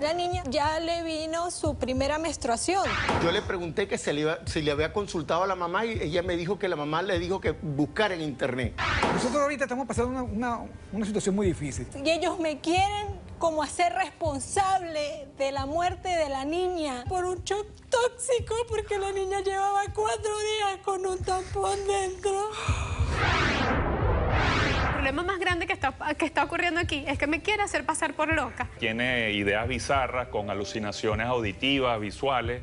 La niña ya le vino su primera menstruación. Yo le pregunté que si le había consultado a la mamá y ella me dijo que la mamá le dijo que buscara en internet. Nosotros ahorita estamos pasando una situación muy difícil. Y ellos me quieren como hacer responsable de la muerte de la niña por un shock tóxico, porque la niña llevaba 4 días con un tampón dentro. El problema más grande que está ocurriendo aquí es que me quiere hacer pasar por loca. Tiene ideas bizarras con alucinaciones auditivas, visuales.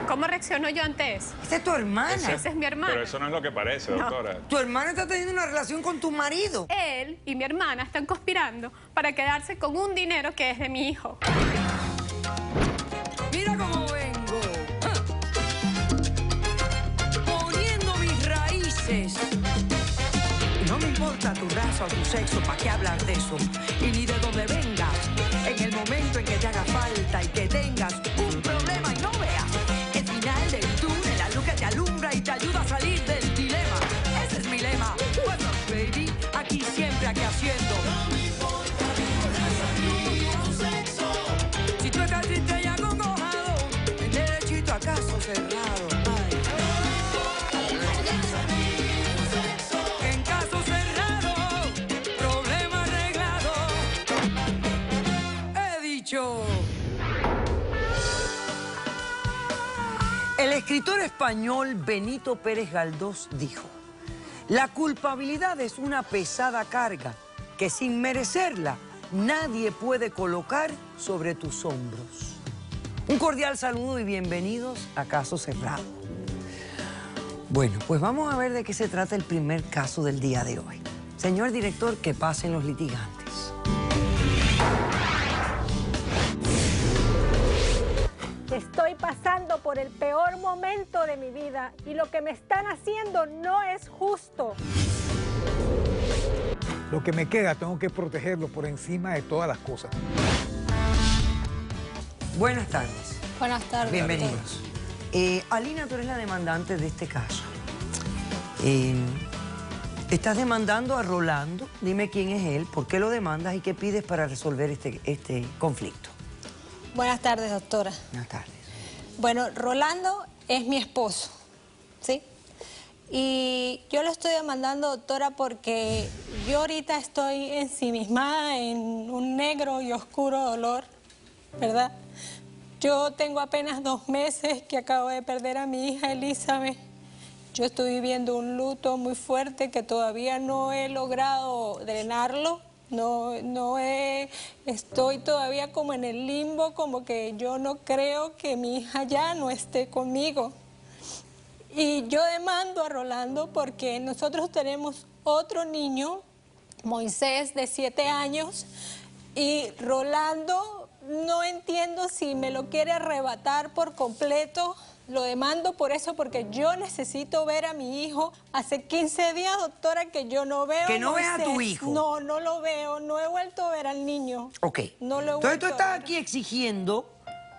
¿Cómo reacciono yo ante eso? Esa es tu hermana. Esa es mi hermana. Pero eso no es lo que parece, doctora. Tu hermana está teniendo una relación con tu marido. Él y mi hermana están conspirando para quedarse con un dinero que es de mi hijo. Mira cómo vengo. Poniendo mis raíces. Y no me importa tu raza o tu sexo, ¿para qué hablar de eso? Y ni de dónde vengas. En el momento en que te haga falta y que tengas un problema y no veas el final del túnel, la luz que te alumbra y te ayuda a salir del dilema. Ese es mi lema. What's up, baby? Aquí siempre, aquí haciendo. No me importa tu sexo. Si tú estás triste y acongojado, el derechito a caso cerrado. En caso cerrado, problema arreglado. He dicho. El escritor español Benito Pérez Galdós dijo: la culpabilidad es una pesada carga que sin merecerla nadie puede colocar sobre tus hombros. Un cordial saludo y bienvenidos a Caso Cerrado. Bueno, pues vamos a ver de qué se trata el primer caso del día de hoy. Señor director, que pasen los litigantes. Estoy pasando por el peor momento de mi vida y lo que me están haciendo no es justo. Lo que me queda, tengo que protegerlo por encima de todas las cosas. Buenas tardes. Buenas tardes. Bienvenidos. Alina, tú eres la demandante de este caso. Estás demandando a Rolando. Dime quién es él, por qué lo demandas y qué pides para resolver este conflicto. Buenas tardes, doctora. Buenas tardes. Bueno, Rolando es mi esposo, ¿sí? Y yo lo estoy demandando, doctora, porque yo ahorita estoy ensimismada en un negro y oscuro dolor, ¿verdad? Yo tengo apenas 2 meses que acabo de perder a mi hija Elizabeth. Yo estoy viviendo un luto muy fuerte que todavía no he logrado drenarlo. Estoy todavía como en el limbo, como que yo no creo que mi hija ya no esté conmigo. Y yo demando a Rolando porque nosotros tenemos otro niño, Moisés, de 7 años, y Rolando no entiendo si me lo quiere arrebatar por completo. Lo demando por eso, porque yo necesito ver a mi hijo. Hace 15 días, doctora, que yo no veo ¿Que no a ves a Moisés. tu hijo? No, no lo veo. No he vuelto a ver al niño. Ok. No lo he Entonces tú vuelto a estás ver. aquí exigiendo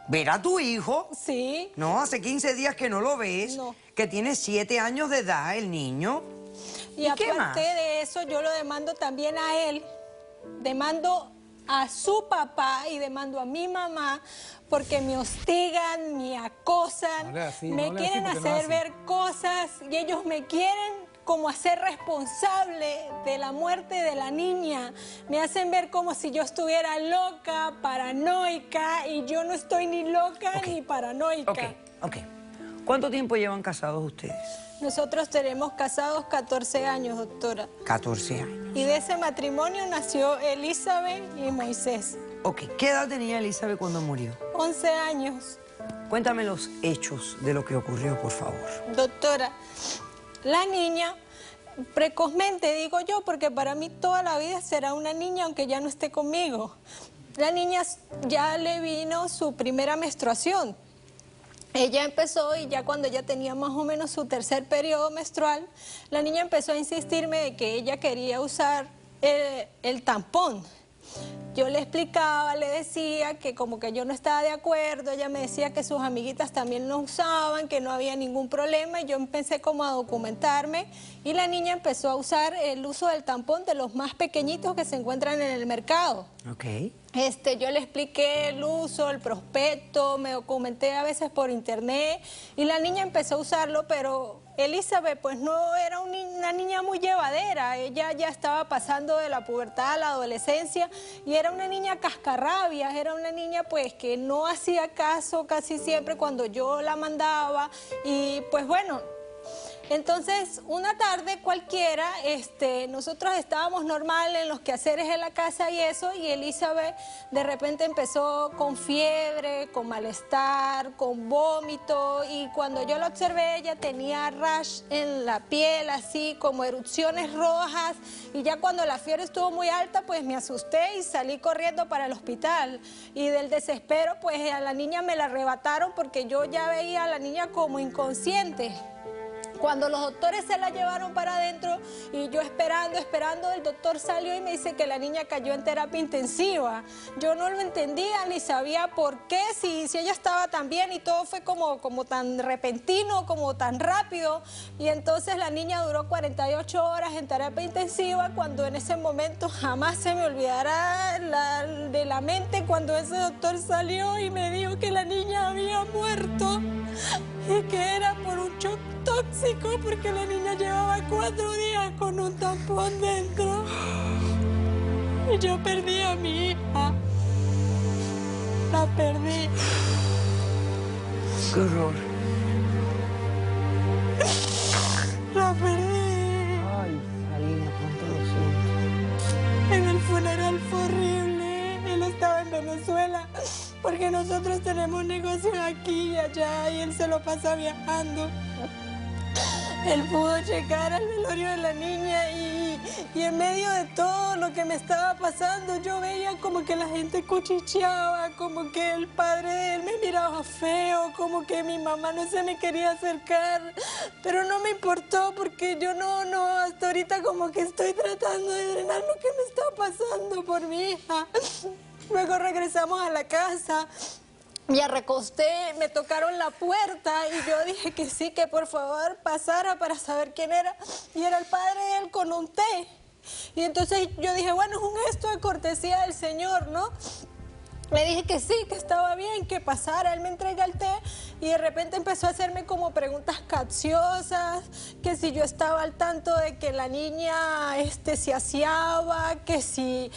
ver a tu hijo. Sí. No, hace 15 días que no lo ves. No. Que tiene 7 años de edad el niño. Y qué más? aparte de eso, yo lo demando también a él. Demando a su papá y demando a mi mamá porque me hostigan, me acosan, me quieren hacer ver cosas y ellos me quieren como hacer responsable de la muerte de la niña. Me hacen ver como si yo estuviera loca, paranoica, y yo no estoy ni loca ni paranoica. Ok. ¿Cuánto tiempo llevan casados ustedes? Nosotros tenemos casados 14 años, doctora. 14 años. Y de ese matrimonio nació Elizabeth y Moisés. Ok. ¿Qué edad tenía Elizabeth cuando murió? 11 años. Cuéntame los hechos de lo que ocurrió, por favor. Doctora, la niña, precozmente digo yo, porque para mí toda la vida será una niña aunque ya no esté conmigo. La niña ya le vino su primera menstruación. Ella empezó y ya cuando ella tenía más o menos su 3er periodo menstrual, la niña empezó a insistirme de que ella quería usar el tampón. Yo le explicaba, le decía que como que yo no estaba de acuerdo, ella me decía que sus amiguitas también lo usaban, que no había ningún problema, y yo empecé como a documentarme y la niña empezó a usar el uso del tampón de los más pequeñitos que se encuentran en el mercado. Ok. Yo le expliqué el uso, el prospecto, me documenté a veces por internet y la niña empezó a usarlo, pero Elizabeth pues no era una niña muy llevadera. Ella ya estaba pasando de la pubertad a la adolescencia y era una niña cascarrabias, era una niña pues que no hacía caso casi siempre cuando yo la mandaba y pues bueno. Entonces, una tarde cualquiera, nosotros estábamos normal en los quehaceres de la casa y eso, y Elizabeth de repente empezó con fiebre, con malestar, con vómito, y cuando yo la observé, ella tenía rash en la piel, así como erupciones rojas, y ya cuando la fiebre estuvo muy alta, pues me asusté y salí corriendo para el hospital. Y del desespero, pues a la niña me la arrebataron porque yo ya veía a la niña como inconsciente. Cuando los doctores se la llevaron para adentro y yo esperando, el doctor salió y me dice que la niña cayó en terapia intensiva. Yo no lo entendía ni sabía por qué, si ella estaba tan bien y todo fue como tan repentino, como tan rápido. Y entonces la niña duró 48 horas en terapia intensiva cuando en ese momento jamás se me olvidará de la mente cuando ese doctor salió y me dijo que la niña había muerto y que era por un shock tóxico porque la niña llevaba 4 días con un tampón dentro. Y yo perdí a mi hija. La perdí. Qué horror. La perdí. Ay, Salina, cuánto lo siento. En el funeral fue horrible. Él estaba en Venezuela porque nosotros tenemos negocios aquí y allá y él se lo pasa viajando. Él pudo checar al velorio de la niña y en medio de todo lo que me estaba pasando, yo veía como que la gente cuchicheaba, como que el padre de él me miraba feo, como que mi mamá no se me quería acercar, pero no me importó porque yo no, hasta ahorita como que estoy tratando de drenar lo que me está pasando por mi hija. Luego regresamos a la casa. Me recosté, me tocaron la puerta y yo dije que sí, que por favor pasara para saber quién era. Y era el padre de él con un té. Y entonces yo dije, bueno, es un gesto de cortesía del Señor, ¿no? Le dije que sí, que estaba bien, que pasara. Él me entrega el té y de repente empezó a hacerme como preguntas capciosas, que si yo estaba al tanto de que la niña se aseaba, que si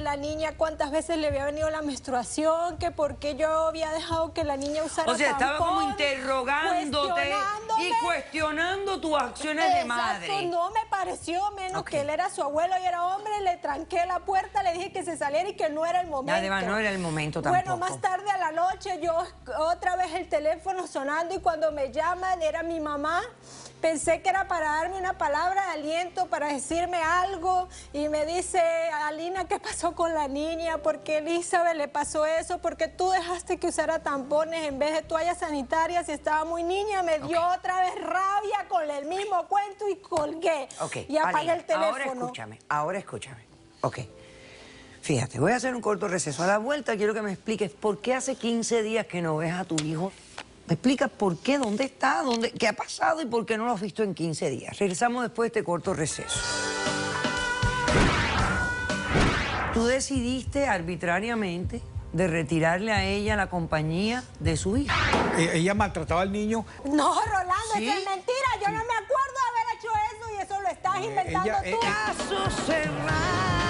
la niña cuántas veces le había venido la menstruación, que por qué yo había dejado que la niña usara tampón. O sea, estaba como interrogándote y cuestionando tus acciones de madre. Exacto, no me pareció menos que él era su abuelo y era hombre, le tranqué la puerta, le dije que se saliera y que no era el momento. Además, no era el momento tampoco. Bueno, más tarde a la noche, yo otra vez el teléfono sonando y cuando me llaman era mi mamá. Pensé que era para darme una palabra de aliento, para decirme algo y me dice, Alina, ¿qué pasó con la niña? ¿Por qué Elizabeth le pasó eso? ¿Por qué tú dejaste que usara tampones en vez de toallas sanitarias y estaba muy niña? Me dio otra vez rabia con el mismo cuento y colgué. Y apagué el teléfono. Ahora escúchame. Ok. Fíjate, voy a hacer un corto receso. A la vuelta quiero que me expliques por qué hace 15 días que no ves a tu hijo. ¿Me explicas por qué? ¿Dónde está? ¿Qué ha pasado? ¿Y por qué no lo has visto en 15 días? Regresamos después de este corto receso. Tú decidiste arbitrariamente de retirarle a ella la compañía de su hija. Ella maltrataba al niño. No, Rolando, ¿Sí? eso es mentira. Yo no me acuerdo de haber hecho eso y eso lo estás inventando tú. Caso cerrado.